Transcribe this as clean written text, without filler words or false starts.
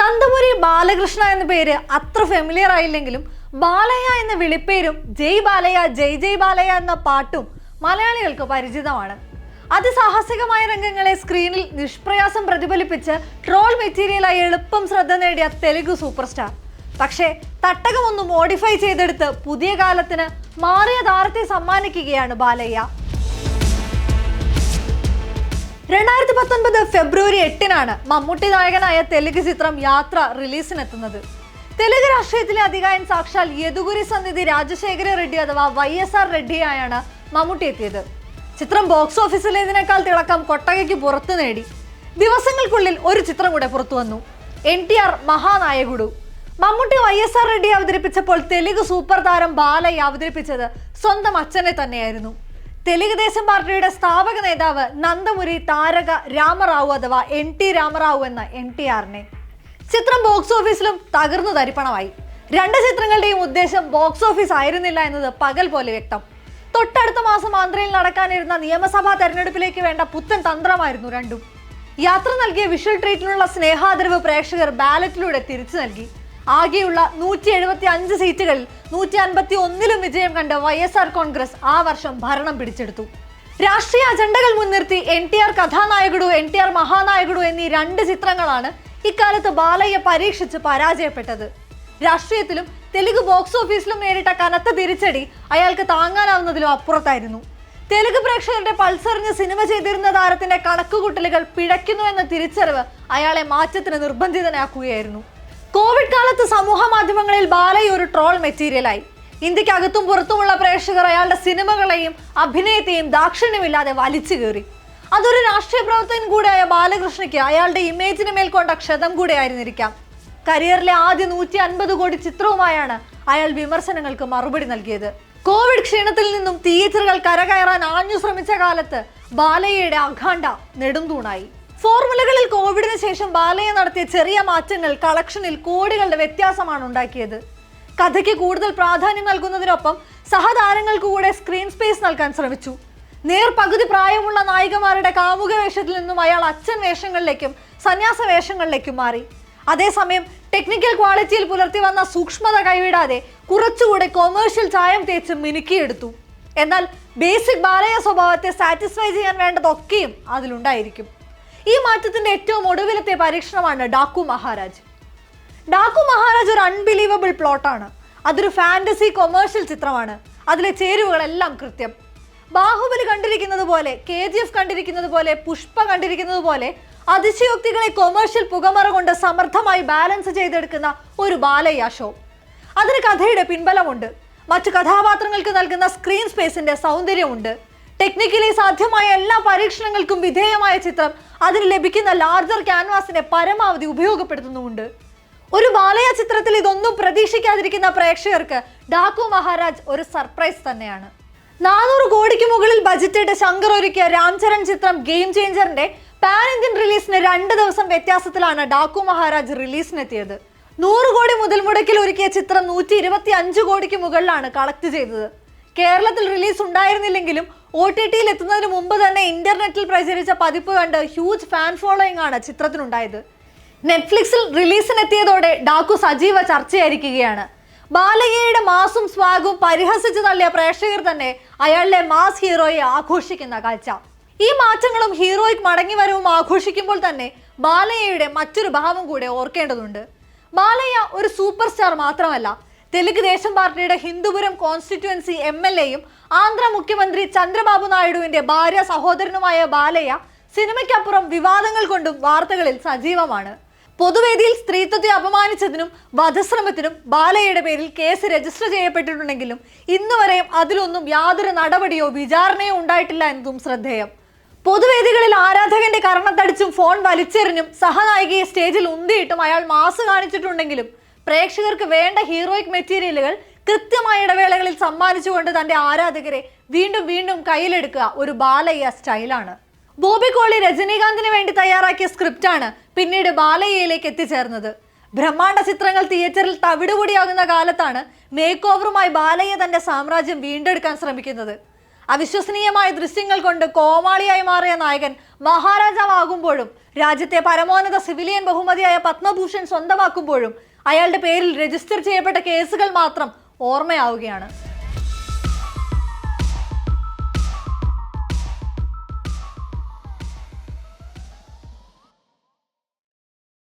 നന്ദമുരി ബാലകൃഷ്ണ എന്ന പേര് അത്ര ഫെമിലിയർ ആയില്ലെങ്കിലും ബാലയ്യ എന്ന വിളിപ്പേരും ജയ് ബാലയ്യ ജയ് ജയ് ബാലയ്യ എന്ന പാട്ടും മലയാളികൾക്ക് പരിചിതമാണ്. അതിസാഹസികമായ രംഗങ്ങളെ സ്ക്രീനിൽ നിഷ്പ്രയാസം പ്രതിഫലിപ്പിച്ച് ട്രോൾ മെറ്റീരിയലായി എളുപ്പം ശ്രദ്ധ നേടിയ തെലുഗു സൂപ്പർ സ്റ്റാർ. പക്ഷേ തട്ടകമൊന്ന് മോഡിഫൈ ചെയ്തെടുത്ത് പുതിയ കാലത്തിന് മാറിയ താരത്തെ സമ്മാനിക്കുകയാണ് ബാലയ്യ. 2019 ഫെബ്രുവരി 8-നാണ് മമ്മൂട്ടി നായകനായ തെലുങ്ക് ചിത്രം യാത്ര റിലീസിനെത്തുന്നത്. തെലുങ്ക് രാഷ്ട്രീയത്തിലെ അതികായൻ സാക്ഷാൽ യദുഗുരി സന്നിധി രാജശേഖര റെഡ്ഡി അഥവാ YSR റെഡ്ഡിയായാണ് മമ്മൂട്ടി എത്തിയത്. ചിത്രം ബോക്സ് ഓഫീസിലേതിനേക്കാൾ തിളക്കം കൊട്ടകയ്ക്ക് പുറത്തു നേടി. ദിവസങ്ങൾക്കുള്ളിൽ ഒരു ചിത്രം കൂടെ പുറത്തു വന്നു, NTR മഹാനായകുഡു. മമ്മൂട്ടി YSR റെഡ്ഡി അവതരിപ്പിച്ചപ്പോൾ തെലുങ്ക് സൂപ്പർ താരം ബാലയ്യ അവതരിപ്പിച്ചത് സ്വന്തം അച്ഛനെ തന്നെയായിരുന്നു. തെലുങ്ക് ദേശം പാർട്ടിയുടെ സ്ഥാപക നേതാവ് നന്ദമുരി താരക രാമറാവു അഥവാ NT രാമറാവു എന്ന NTRനെ. ചിത്രം ബോക്സ് ഓഫീസിലും തകർന്നു തരിപ്പണമായി. രണ്ട് ചിത്രങ്ങളുടെയും ഉദ്ദേശം ബോക്സ് ഓഫീസ് ആയിരുന്നില്ല എന്നത് പകൽ പോലെ വ്യക്തം. തൊട്ടടുത്ത മാസം ആന്ധ്രയിൽ നടക്കാനിരുന്ന നിയമസഭാ തെരഞ്ഞെടുപ്പിലേക്ക് വേണ്ട പുത്തൻ തന്ത്രമായിരുന്നു രണ്ടും. യാത്ര നൽകിയ വിഷ്വൽ ട്രീറ്റിനുള്ള സ്നേഹാദരവ് പ്രേക്ഷകർ ബാലറ്റിലൂടെ തിരിച്ചു നൽകി. ആകെയുള്ള 175 സീറ്റുകളിൽ 151-ലും വിജയം കണ്ട YSR കോൺഗ്രസ് ആ വർഷം ഭരണം പിടിച്ചെടുത്തു. രാഷ്ട്രീയ അജണ്ടകൾ മുൻനിർത്തി NTR കഥാനായകുഡു, NTR മഹാനായകുഡു എന്നീ രണ്ട് ചിത്രങ്ങളാണ് ഇക്കാലത്ത് ബാലയ്യ പരീക്ഷിച്ച് പരാജയപ്പെട്ടത്. രാഷ്ട്രീയത്തിലും തെലുങ്ക് ബോക്സ് ഓഫീസിലും നേരിട്ട കനത്ത തിരിച്ചടി അയാൾക്ക് താങ്ങാനാവുന്നതിലും അപ്പുറത്തായിരുന്നു. തെലുങ്ക് പ്രേക്ഷകരുടെ പൾസറിഞ്ഞ് സിനിമ ചെയ്തിരുന്ന താരത്തിന്റെ കണക്കുകൂട്ടലുകൾ പിഴയ്ക്കുന്നു എന്ന തിരിച്ചറിവ് അയാളെ മാറ്റത്തിന് നിർബന്ധിതനാക്കുകയായിരുന്നു. കോവിഡ് കാലത്ത് സമൂഹ മാധ്യമങ്ങളിൽ ബാലയ്യ ഒരു ട്രോൾ മെറ്റീരിയലായി. ഇന്ത്യക്കകത്തും പുറത്തുമുള്ള പ്രേക്ഷകർ അയാളുടെ സിനിമകളെയും അഭിനയത്തെയും ദാക്ഷിണ്യമില്ലാതെ വലിച്ചു കയറി. അതൊരു രാഷ്ട്രീയ പ്രവർത്തകൻ കൂടെയായ ബാലകൃഷ്ണയ്ക്ക് അയാളുടെ ഇമേജിന് മേൽ കൊണ്ട ക്ഷതം കൂടെ ആയിരുന്നിരിക്കാം. കരിയറിലെ ആദ്യ 150 കോടി ചിത്രവുമായാണ് അയാൾ വിമർശനങ്ങൾക്ക് മറുപടി നൽകിയത്. കോവിഡ് ക്ഷീണത്തിൽ നിന്നും തിയേറ്ററുകൾ കരകയറാൻ ആഞ്ഞു ശ്രമിച്ച കാലത്ത് ബാലയ്യയുടെ അഖാണ്ട നെടുംതൂണായി. ഫോർമുലകളിൽ കോവിഡിന് ശേഷം ബാലയ്യ നടത്തിയ ചെറിയ മാറ്റങ്ങൾ കളക്ഷനിൽ കോടികളുടെ വ്യത്യാസമാണ് ഉണ്ടാക്കിയത്. കഥയ്ക്ക് കൂടുതൽ പ്രാധാന്യം നൽകുന്നതിനൊപ്പം സഹതാരങ്ങൾക്ക് കൂടെ സ്ക്രീൻ സ്പേസ് നൽകാൻ ശ്രമിച്ചു. പകുതി പ്രായമുള്ള നായികമാരുടെ കാമുക വേഷത്തിൽ നിന്നും അയാൾ അച്ഛൻ വേഷങ്ങളിലേക്കും സന്യാസ വേഷങ്ങളിലേക്കും മാറി. അതേസമയം ടെക്നിക്കൽ ക്വാളിറ്റിയിൽ പുലർത്തി വന്ന സൂക്ഷ്മത കൈവിടാതെ കുറച്ചുകൂടെ കൊമേഴ്ഷ്യൽ ചായം തേച്ച് മിനുക്കിയെടുത്തു. എന്നാൽ ബേസിക് ബാലയ്യ സ്വഭാവത്തെ സാറ്റിസ്ഫൈ ചെയ്യാൻ വേണ്ടതൊക്കെയും അതിലുണ്ടായിരിക്കും. ഈ മാറ്റത്തിന്റെ ഏറ്റവും ഒടുവിലത്തെ പരീക്ഷണമാണ് ഡാക്കു മഹാരാജ്. ഡാക്കു മഹാരാജ് ഒരു അൺബിലീവബിൾ പ്ലോട്ടാണ്. അതൊരു ഫാന്റസി കൊമേഴ്ഷ്യൽ ചിത്രമാണ്. അതിലെ ചേരുവകളെല്ലാം കൃത്യം. ബാഹുബലി കണ്ടിരിക്കുന്നത് പോലെ, KGF കണ്ടിരിക്കുന്നത് പോലെ, പുഷ്പ കണ്ടിരിക്കുന്നത് പോലെ അതിശയോക്തികളെ കൊമേഴ്ഷ്യൽ പുകമറ കൊണ്ട് സമർത്ഥമായി ബാലൻസ് ചെയ്തെടുക്കുന്ന ഒരു ബാലയ്യ ഷോ. അതിന് കഥയുടെ പിൻബലമുണ്ട്. മറ്റു കഥാപാത്രങ്ങൾക്ക് നൽകുന്ന സ്ക്രീൻ സ്പേസിന്റെ സൗന്ദര്യമുണ്ട്. ടെക്നിക്കലി സാധ്യമായ എല്ലാ പരീക്ഷണങ്ങൾക്കും വിധേയമായ ചിത്രം അതിന് ലഭിക്കുന്ന ലാർജർ ക്യാൻവാസിനെ പരമാവധി ഉപയോഗപ്പെടുത്തുന്നുമുണ്ട്. ഒരു ബാലയ്യ ചിത്രത്തിൽ ഇതൊന്നും പ്രതീക്ഷിക്കാതിരിക്കുന്ന പ്രേക്ഷകർക്ക് ഡാക്കു മഹാരാജ് ഒരു സർപ്രൈസ് തന്നെയാണ്. 400 കോടിക്ക് മുകളിൽ ബജറ്റിട്ട് ശങ്കർ ഒരുക്കിയ രാംചരൺ ചിത്രം ഗെയിം ചേഞ്ചറിന്റെ പാൻ ഇന്ത്യൻ റിലീസിന് 2 ദിവസം വ്യത്യാസത്തിലാണ് ഡാക്കു മഹാരാജ് റിലീസിനെത്തിയത്. 100 കോടി മുതൽ മുടക്കിൽ ഒരുക്കിയ ചിത്രം 125 കോടിക്ക് മുകളിലാണ് കളക്ട് ചെയ്തത്. കേരളത്തിൽ റിലീസ് ഉണ്ടായിരുന്നില്ലെങ്കിലും OTTയിൽ എത്തുന്നതിന് മുമ്പ് തന്നെ ഇന്റർനെറ്റിൽ പ്രചരിച്ച പതിപ്പ് കണ്ട് ഹ്യൂജ് ഫാൻ ഫോളോയിങ് ആണ് ചിത്രത്തിനുണ്ടായത്. നെറ്റ്ഫ്ലിക്സിൽ റിലീസിനെത്തിയതോടെ ഡാക്കു സജീവ ചർച്ചയായിരിക്കുകയാണ്. ബാലയ്യയുടെ മാസും സ്വാഗും പരിഹസിച്ചു തള്ളിയ പ്രേക്ഷകർ തന്നെ അയാളുടെ മാസ് ഹീറോയെ ആഘോഷിക്കുന്ന കാഴ്ച. ഈ മാറ്റങ്ങളും ഹീറോയിക് മടങ്ങിവരവും ആഘോഷിക്കുമ്പോൾ തന്നെ ബാലയ്യയുടെ മറ്റൊരു ഭാവം കൂടെ ഓർക്കേണ്ടതുണ്ട്. ബാലയ്യ ഒരു സൂപ്പർ സ്റ്റാർ മാത്രമല്ല, തെലുങ്ക് ദേശം പാർട്ടിയുടെ ഹിന്ദുപുരം കോൺസ്റ്റിറ്റ്യുവൻസി MLA-യും ആന്ധ്ര മുഖ്യമന്ത്രി ചന്ദ്രബാബു നായിഡുവിന്റെ ഭാര്യ സഹോദരനുമായ ബാലയ്യ സിനിമയ്ക്കപ്പുറം വിവാദങ്ങൾ കൊണ്ടും വാർത്തകളിൽ സജീവമാണ്. പൊതുവേദിയിൽ സ്ത്രീത്വത്തെ അപമാനിച്ചതിനും വധശ്രമത്തിനും ബാലയ്യയുടെ പേരിൽ കേസ് രജിസ്റ്റർ ചെയ്യപ്പെട്ടിട്ടുണ്ടെങ്കിലും ഇന്നുവരെയും അതിലൊന്നും യാതൊരു നടപടിയോ വിചാരണയോ ഉണ്ടായിട്ടില്ല എന്നതും ശ്രദ്ധേയം. പൊതുവേദികളിൽ ആരാധകന്റെ കർണത്തടിച്ചും ഫോൺ വലിച്ചെറിഞ്ഞും സഹനായികയെ സ്റ്റേജിൽ ഉന്തിയിട്ടും അയാൾ മാസ് കാണിച്ചിട്ടുണ്ടെങ്കിലും പ്രേക്ഷകർക്ക് വേണ്ട ഹീറോയിക് മെറ്റീരിയലുകൾ കൃത്യമായ ഇടവേളകളിൽ സമ്മാനിച്ചുകൊണ്ട് തന്റെ ആരാധകരെ വീണ്ടും വീണ്ടും കയ്യിലെടുക്കുക ഒരു ബാലയ്യ സ്റ്റൈലാണ്. ബോബി കോളി രജനീകാന്തിന് വേണ്ടി തയ്യാറാക്കിയ സ്ക്രിപ്റ്റാണ് പിന്നീട് ബാലയ്യയിലേക്ക് എത്തിച്ചേർന്നത്. ബ്രഹ്മാണ്ഡ ചിത്രങ്ങൾ തിയേറ്ററിൽ തവിടുപൊടിയാകുന്ന കാലത്താണ് മേക്ക് ഓവറുമായി ബാലയ്യ തന്റെ സാമ്രാജ്യം വീണ്ടെടുക്കാൻ ശ്രമിക്കുന്നത്. അവിശ്വസനീയമായ ദൃശ്യങ്ങൾ കൊണ്ട് കോമാളിയായി മാറിയ നായകൻ മഹാരാജാവാകുമ്പോഴും രാജ്യത്തെ പരമോന്നത സിവിലിയൻ ബഹുമതിയായ പത്മഭൂഷൺ സ്വന്തമാക്കുമ്പോഴും അയാളുടെ പേരിൽ രജിസ്റ്റർ ചെയ്യപ്പെട്ട കേസുകൾ മാത്രം ഓർമ്മയാവുകയാണ്.